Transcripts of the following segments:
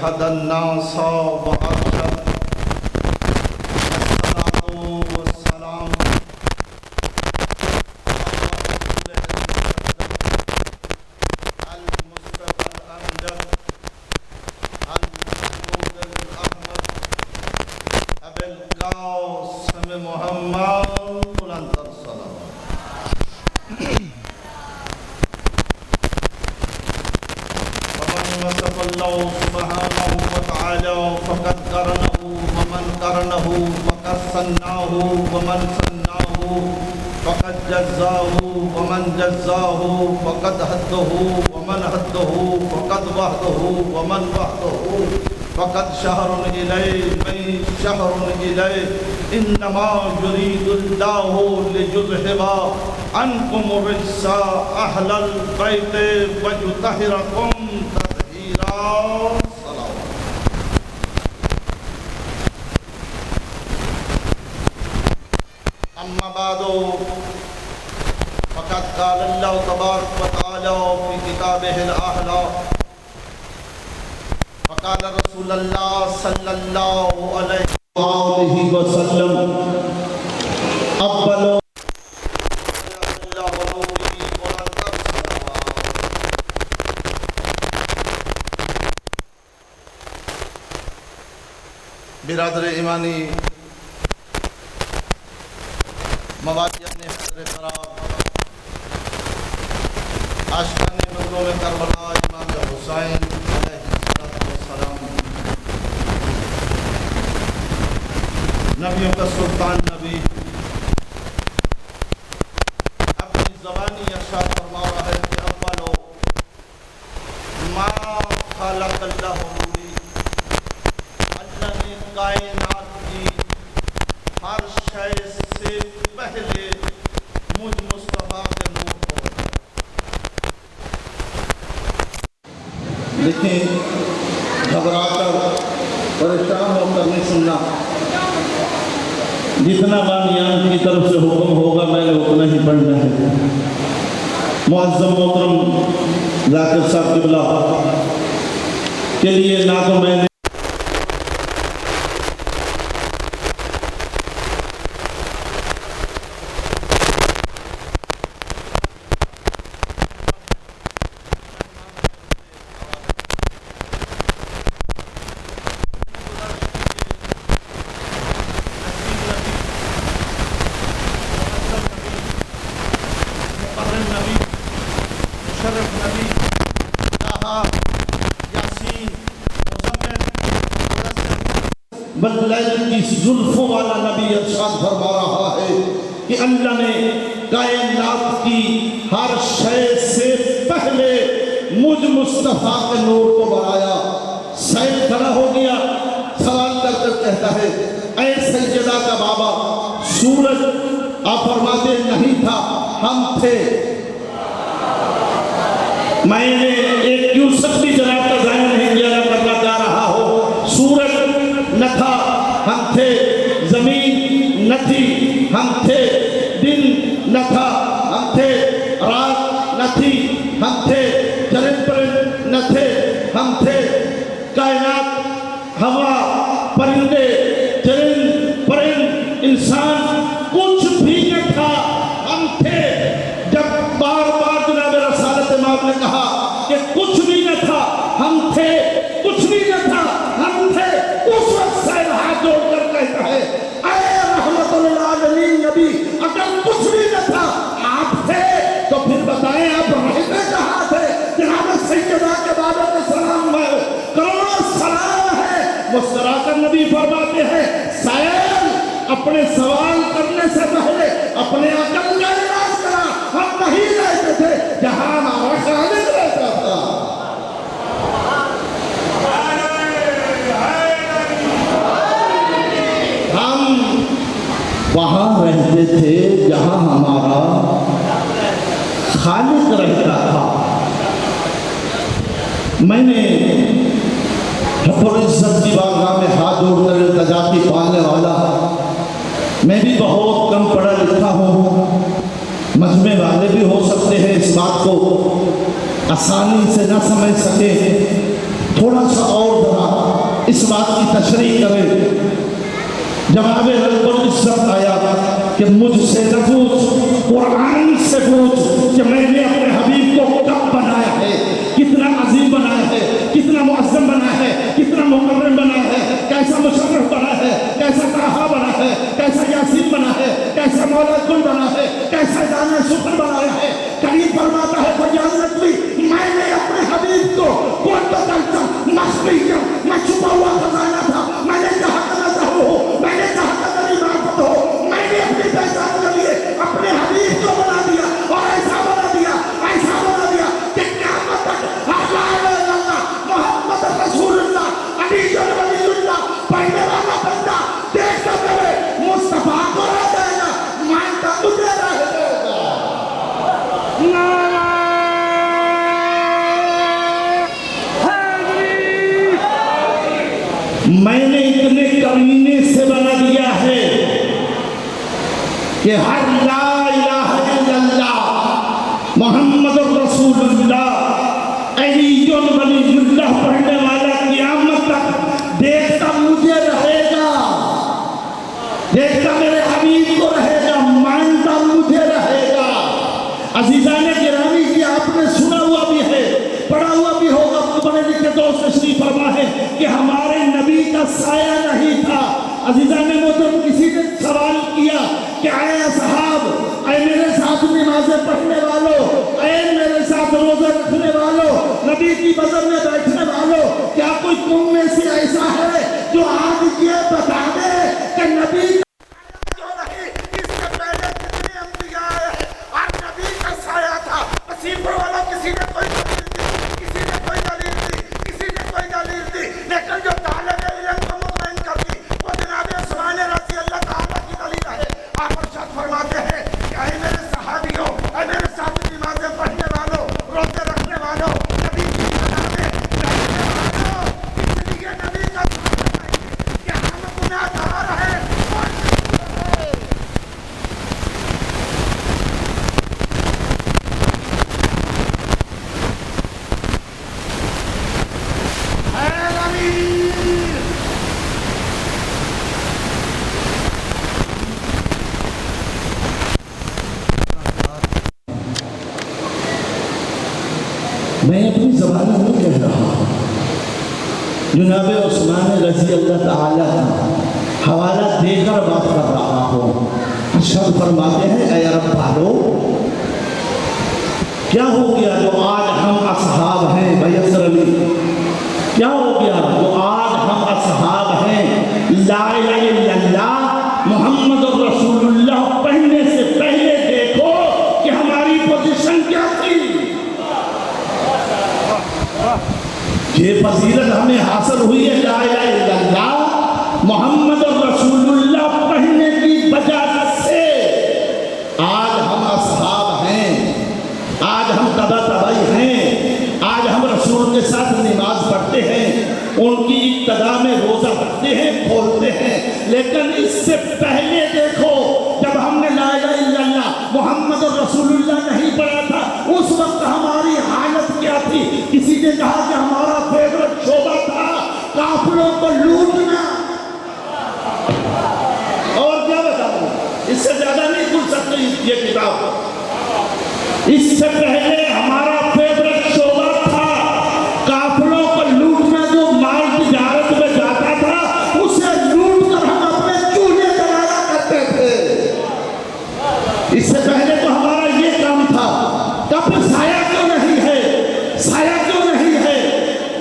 هدى الناس وأرشد. الصلاة والسلام على المصطفى الأمجد المحمود الأحمد أبي القاسم محمد بلند الصلاة. ومن وصف الله سبحانه وتعالى فقد قرنه، ومن قرنه فقد سناه، ومن سناه فقد جزاه، ومن جزاه فقد هده، ومن هده فقد وحده، ومن وحده فقد شهر إليه من شهر إليه. إنما يريد الله ليذهب عنكم الرجس أهل البيت ويطهركم تطهيرا. أما بعد فقد قال الله تبارك وتعالى في كتابه الأعلى، فقال رسول الله صلى الله عليه وسلم أفضل برادر ایمانی، مواقعات حضر قرار، عاشقان مظلوم کربلا امام حسین علیہ السلام، نبیوں کا سلطان نبی اپنی زبانی ارشاد فرما رہا ہے کہ اولو ما خلق اللہ نوری، اللہ نے کائنات کی ہر شے سے پہلے مجھ مصطفیٰ کے نور کو. لیکن گھبرا کر پریشان ہو کر نہیں سننا، جتنا بانیان کی طرف سے حکم ہوگا میں نے اتنا ہی پڑھنا ہے. معظم محترم ذاکر صاحب قبلہ کے لیے نہ تو میں نے کی زلفوں والا نبی ارشاد فرما رہا ہے کہ اللہ نے کائنات کی ہر شے سے پہلے مجھ مصطفیٰ کے نور کو بنایا. سید کھڑا ہو گیا، سوال کر کر کہتا ہے اے سیدہ کا بابا، سورج آپ فرماتے نہیں تھا ہم تھے. میں نے ایک یوسف بھی جناب کا ظاہر نہیں کیا کرنا چاہ رہا ہو. سورج نہ تھا ہم تھے، زمین نہ تھی ہم تھے، دن نہ تھا ہم تھے، رات نہ تھی ہم تھے، چرند پرند نہ تھے ہم تھے، کائنات ہوا پرندے چرند پرند انسان کچھ بھی نہ تھا ہم تھے. جب بار بار جناب رسالت مآب نے کہا کہ کچھ بھی نہ تھا ہم تھے، کچھ بھی نہ تھا ہم تھے، اس وقت سید ہاتھ جوڑ کر کہتا ہے اے رحمت للعالمین نبی، اگر کچھ بھی نہ تھا آپ تھے تو پھر بتائیں آپ رہتے کہاں تھے. جناب سیدہ کے بابا کے سلام میں کروڑوں سلام ہے. مسکرا کر نبی فرماتے ہیں سائل اپنے سوال کرنے سے پہلے اپنے عقل کا علاج کرا. ہم نہیں رہتے تھے جہاں ہمارا خالق رہتا تھا. وہاں رہتے تھے جہاں ہمارا خالق رہتا تھا. میں نے رب العزت کی بارگاہ میں ہاتھ جوڑ کر التجا کی پالنے والا، میں بھی بہت کم پڑھا لکھا ہوں، مجمع والے بھی ہو سکتے ہیں اس بات کو آسانی سے نہ سمجھ سکے، تھوڑا سا اور ذرا اس بات کی تشریح کرے. جناب رب العزت آیا کہ مجھ سے نہ پوچھ، قرآن سے پوچھ کہ میں نے اپنے حبیب کو کب بنایا ہے، کتنا عظیم بنایا ہے، کتنا معظم بنا ہے، کتنا مکرم بنا ہے، کیسا مشرف بنا ہے، کیسا طٰہٰ بنا ہے، کیسا یاسین بنا ہے، کیسا مولا کل بنا ہے، کیسا جامع سخن بنایا ہے. کریم فرماتا ہے فریاد نقوی میں نے اپنے حبیب کو کون بدلتا مخفی کیا، میں چھپا ہوا خزانہ تھا، میں نے کہا کہ نہ ہو، میں نے کہا کہ میری معرفت ہو، میں نے اپنی پہچان کے لیے اپنے حبیب کو بنا دیا اور ایسا بنا دیا، ایسا بنا دیا کہ قیامت تک لا الہ الا اللہ محمد رسول اللہ علی ولی اللہ پڑھنے والا بندہ دیکھتا ہوئے مصطفیٰ کو رہ جائے گا، مانتا مجھے رہ جائے گا. میں نے اتنے کمینے سے بنا دیا ہے کہ ہر لا الہ الا اللہ محمد رسول اللہ علی ولی اللہ پڑھنے والا قیامت تک دیکھتا مجھے رہے گا، دیکھتا میرے حبیب کو رہے گا، مانتا مجھے رہے گا. عزیزان گرامی کی آپ نے سنا ہوا بھی ہے، پڑھا ہوا بھی ہوگا. پڑھے لکھے دوست تشریف فرما ہے کہ ہمارے نبی کا سایہ نہیں تھا. عزیزان محترم کسی نے سوال کیا کہ اے اصحاب، اے میرے ساتھ نمازیں پڑھنے والوں، اے میرے ساتھ روزہ رکھنے والوں، نبی کی بزم میں بیٹھنے والوں، کیا کوئی تم میں سے ایسا ہے جو آج یہ بتا دے کہ نبی کیوں نہیں، اس سے پہلے کتنے انبیاء ہیں اور نبی کا سایہ تھا. نصیب والا کسی نے کوئی دلیل دی، کسی نے کوئی دلیل دی، کسی نے کوئی دلیل دی، لیکن جو طالب علم کو مطمئن کرتی وہ جناب عثمان رضی اللہ تعالیٰ کی دلیل ہے. آپ ارشاد فرماتے ہیں کہ اے میرے صحابیوں، اے میرے ساتھ نمازیں پڑھنے والوں، روزے رکھنے والوں، نبی کی باتیں رکھنے والوں، اس لیے نبی کا سایہ نہیں کہ ہم گناہ گار ہیں اور میں اپنی زبان میں نہیں کہہ رہا ہوں. جناب عثمان رضی اللہ تعالیٰ کا حوالہ دے کر بات کر رہا ہوں. ارشاد فرماتے ہیں اے عرب والو، کیا ہو گیا جو آج ہم اصحاب ہیں بیسر علی، کیا ہو گیا جو آج ہم اصحاب ہیں لا الہ الا اللہ محمد رسول اللہ پڑھنے سے پہلے دیکھو کہ ہماری پوزیشن کیا تھی. یہ فضیلت ہمیں حاصل ہوئی ہے لا الہ الا اللہ محمد رسول اللہ پڑھنے کی وجہ سے. آج ہم اصحاب ہیں، آج ہم تبع تبعی ہیں، آج ہم رسول کے ساتھ نماز پڑھتے ہیں، ان کی ابتدا میں روزہ رکھتے ہیں، کھولتے ہیں. لیکن اس سے پہلے دیکھو جب ہم نے لا الہ الا اللہ محمد رسول اللہ نہیں پڑھا تھا اس وقت ہماری حالت کیا تھی. کسی نے کہا کہ ہمارا فیورٹ شعبہ تھا کافروں کو لوٹنا. اور کیا بتاؤں، اس سے زیادہ نہیں کھل سکتی یہ کتاب. اس سے پہلے ہمارا فیورٹ شعبہ تھا کافروں کو لوٹنا. جو مال تجارت میں جاتا تھا اسے لوٹ کر ہم اپنے چولہے جلایا کرتے تھے. اس سے پہلے تو ہمارا یہ کام تھا. تب سایہ کیوں نہیں ہے، سایہ کیوں نہیں ہے؟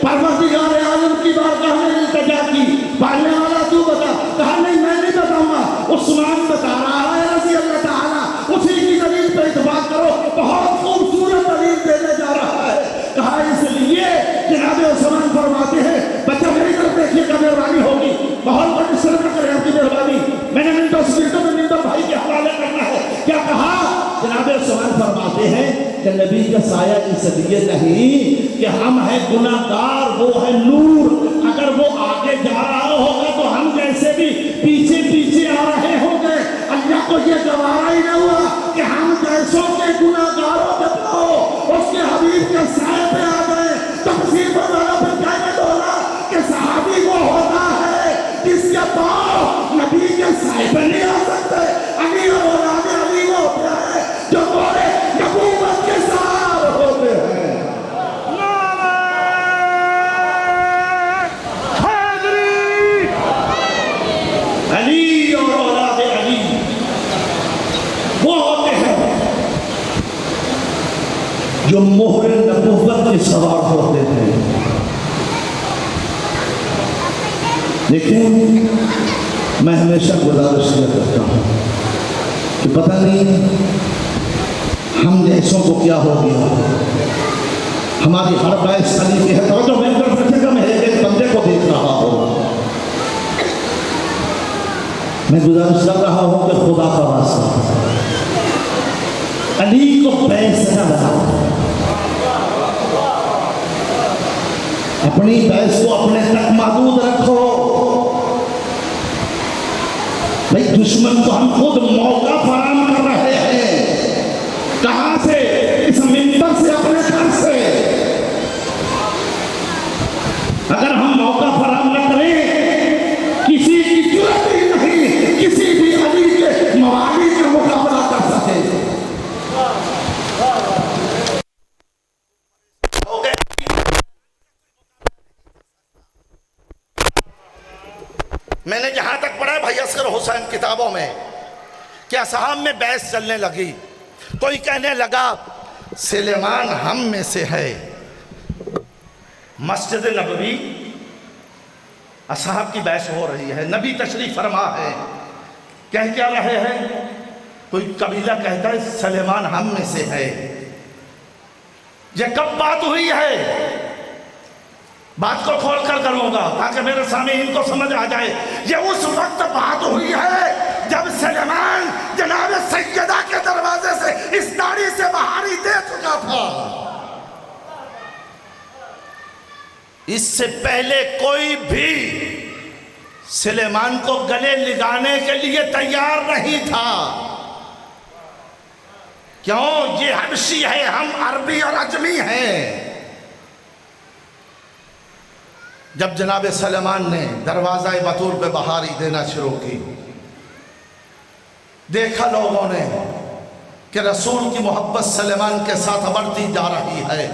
پروردگار عالم کی بارگاہ میں التجا کی، پالنے والا تو بتا. کہا نہیں میں نہیں بتاؤں گا. عثمان بتا رہا ہے رضی اللہ تعالیٰ، اسی کی دلیل پہ اتفاق کرو. بہت خوبصورت دلیل دینے جا رہا ہے. کہا اس لیے جناب عثمان فرماتے ہیں بچہ میری طرف دیکھیے گا، مہربانی ہوگی، بہت بڑی سرکت کرے آپ کی مہربانی. میں نے منٹوں بھائی کے حوالے کرنا ہے. کیا کہا جناب عثمان فرماتے ہیں کہ نبی کا سایہ اس لیے نہیں کہ ہم ہیں گناہ گار، وہ ہے نور. اگر وہ آگے جا رہا ہوگا تو ہم جیسے بھی پیچھے پیچھے آ رہے ہوں گے. اللہ کو یہ گوارا ہی نہ ہوا کہ ہم جیسوں کے گناہ گاروں جب اس کے حبیب کے سائے پہ آ گئے. تفسیر پر والا پھر کہنے دو جو مہر نبوت کے سوار ہوتے ہیں. لیکن میں ہمیشہ گزارش کیا کرتا ہوں کہ پتہ نہیں ہم جیسوں کو کیا ہو گیا. ہماری ہر بحث خلیفے ہے توجہ میں طرف رکھے گا. میں ایک بندے کو دیکھ رہا ہوں. میں گزارش کر رہا ہوں کہ خدا کا واسطہ علی کو بحث نہ بناؤ. اپنی بحث کو اپنے تک محدود رکھو. بھائی دشمن کو ہم خود موقع فراہم کر رہے ہیں. کہاں سے؟ اس منبر سے, اپنے گھر سے. اگر ہم موقع فراہم نہ کریں, کسی کی جرأت ہی نہیں کسی بھی علی کے موالی کا مقابلہ کر سکے. میں نے جہاں تک پڑھا ہے بھائی اصغر حسین کتابوں میں کہ اصحاب میں بحث چلنے لگی. کوئی کہنے لگا سلیمان ہم میں سے ہے. مسجد نبوی اصحاب کی بحث ہو رہی ہے, نبی تشریف فرما ہے. کہہ کیا رہے ہیں؟ کوئی قبیلہ کہتا ہے سلیمان ہم میں سے ہے. یہ کب بات ہوئی ہے؟ بات کو کھول کر کروں گا تاکہ میرے سامنے ان کو سمجھ آ جائے. یہ اس وقت بات ہوئی ہے جب سلیمان جناب سیدہ کے دروازے سے اس داڑھی سے بہاری دے چکا تھا. اس سے پہلے کوئی بھی سلیمان کو گلے لگانے کے لیے تیار نہیں تھا. کیوں؟ یہ حبشی ہے, ہم عربی اور عجمی ہیں. جب جناب سلیمان نے دروازہ بطور پہ بہاری دینا شروع کی, دیکھا لوگوں نے کہ رسول کی محبت سلیمان کے ساتھ بڑھتی جا رہی ہے.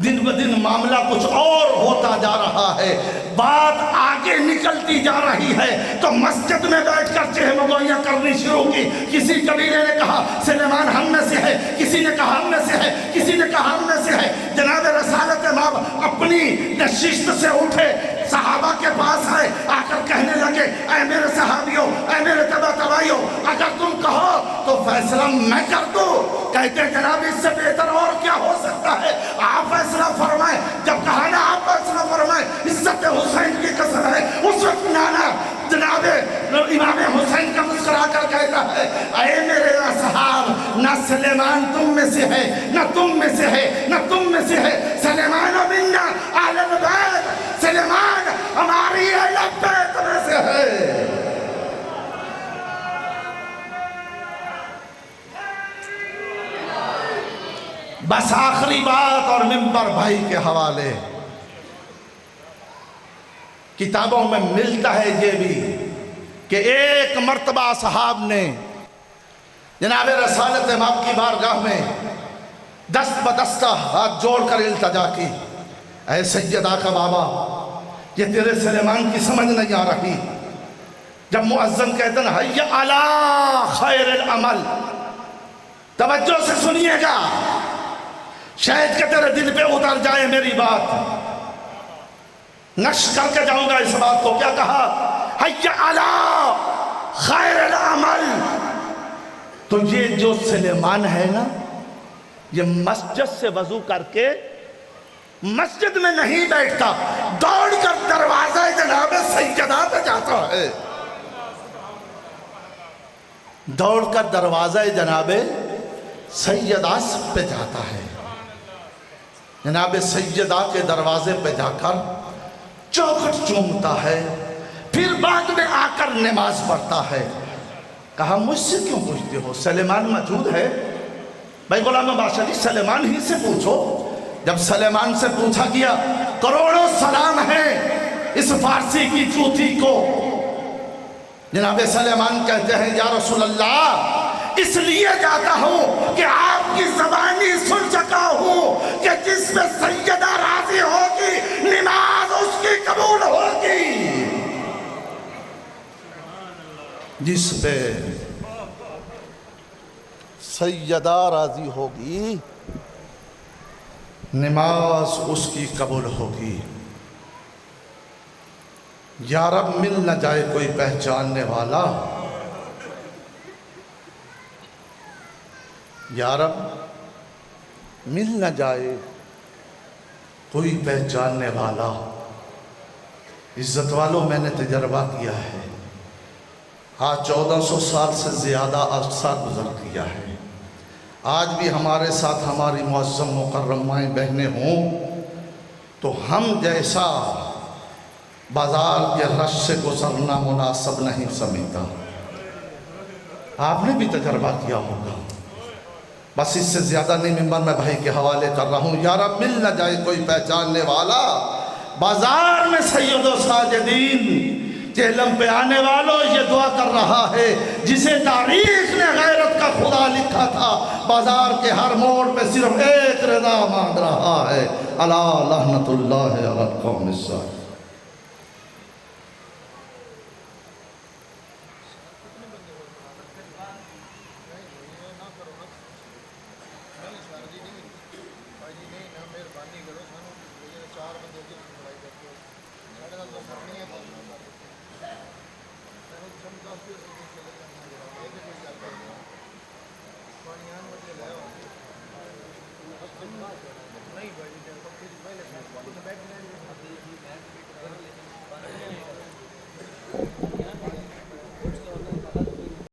دن بدن معاملہ کچھ اور ہوتا جا رہا ہے, بات آگے نکلتی جا رہی ہے. تو مسجد میں بیٹھ کر چہمگوئیاں کرنی شروع کی. کسی قبیلے نے کہا سلیمان ہم میں سے ہے, کسی نے کہا ہم میں سے ہے, کسی نے کہا ہم میں سے ہے. جناب رسالت ماب اپنی نشست سے اٹھے, صحابہ کے پاس آئے, آ کر کہنے لگے اے میرے صحابیوں, اے میرے تبع تبائیوں, اگر تم کہو تو فیصلہ میں کر دوں. کہتے جناب اس سے بہتر اور کیا ہو سکتا ہے, آپ فیصلہ فرمائیں. جب کہا نا آپ فیصلہ فرمائیں, عزت حسین کی قسم ہے, اس وقت نانا جناب امام حسین کا مسکرا کر کہتا ہے اے میرے اصحاب, نہ سلیمان تم میں سے ہے, نہ تم میں سے ہے, نہ تم میں سے ہے. سلیمان منا اہل البیت, سلیمان ہماری اہل بیت میں سے ہے. بس آخری بات اور منبر بھائی کے حوالے. کتابوں میں ملتا ہے یہ بھی کہ ایک مرتبہ صحاب نے جناب رسالت امام کی بارگاہ میں دست بدستہ ہاتھ جوڑ کر التجا کی, اے سیدہ کا بابا, یہ تیرے سلیمان کی سمجھ نہیں آ رہی. جب مؤذن کہتے ہیں حی علی خیر العمل, توجہ سے سنیے گا, شاید کہ تیرے دل پہ اتر جائے میری بات. نقش کر کے جاؤں گا اس بات کو. کیا کہا؟ حی علی خیر العمل. تو یہ جو سلیمان ہے نا, یہ مسجد سے وضو کر کے مسجد میں نہیں بیٹھتا, دوڑ کر دروازہ جناب سیدہ پہ جاتا ہے. دوڑ کر دروازہ جناب سیدہ پہ جاتا ہے. جناب سیدہ کے دروازے پہ جا کر چوکھٹ چومتا ہے, پھر بعد میں آ کر نماز پڑھتا ہے. کہا مجھ سے کیوں پوچھتے ہو, سلیمان موجود ہے. بھائی غلام بادشاہ جی سلیمان ہی سے پوچھو. جب سلیمان سے پوچھا گیا, کروڑوں سلام ہیں اس فارسی کی چوتھی کو. جناب سلیمان کہتے ہیں یا رسول اللہ, اس لیے جاتا ہوں کہ آپ کی زبانی سن چکا ہوں کہ جس پہ سیدہ راضی ہوگی نماز اس کی قبول ہوگی. جس پہ سیدہ راضی ہوگی نماز اس کی قبول ہوگی۔ یا رب مل نہ جائے کوئی پہچاننے والا، یا رب مل نہ جائے کوئی پہچاننے والا۔ عزت والوں، میں نے تجربہ کیا ہے، آج 1400 سال سے زیادہ عرصہ گزر گیا ہے، آج بھی ہمارے ساتھ ہماری معظم مکرم مائیں بہنیں ہوں تو ہم جیسا بازار کے رش سے گزرنا مناسب نہیں سمجھتا۔ آپ نے بھی تجربہ کیا ہوگا، بس اس سے زیادہ نہیں ممبر میں بھائی کے حوالے کر رہا ہوں۔ یا رب مل نہ جائے کوئی پہچاننے والا، بازار میں سید و ساجدین چہلم پہ آنے والوں یہ دعا کر رہا ہے جسے تاریخ نے غیرت کا خدا لکھا تھا، بازار کے ہر موڑ پہ صرف ایک رضا مانگ رہا ہے، الا لعنت اللہ علی القوم الظالمین۔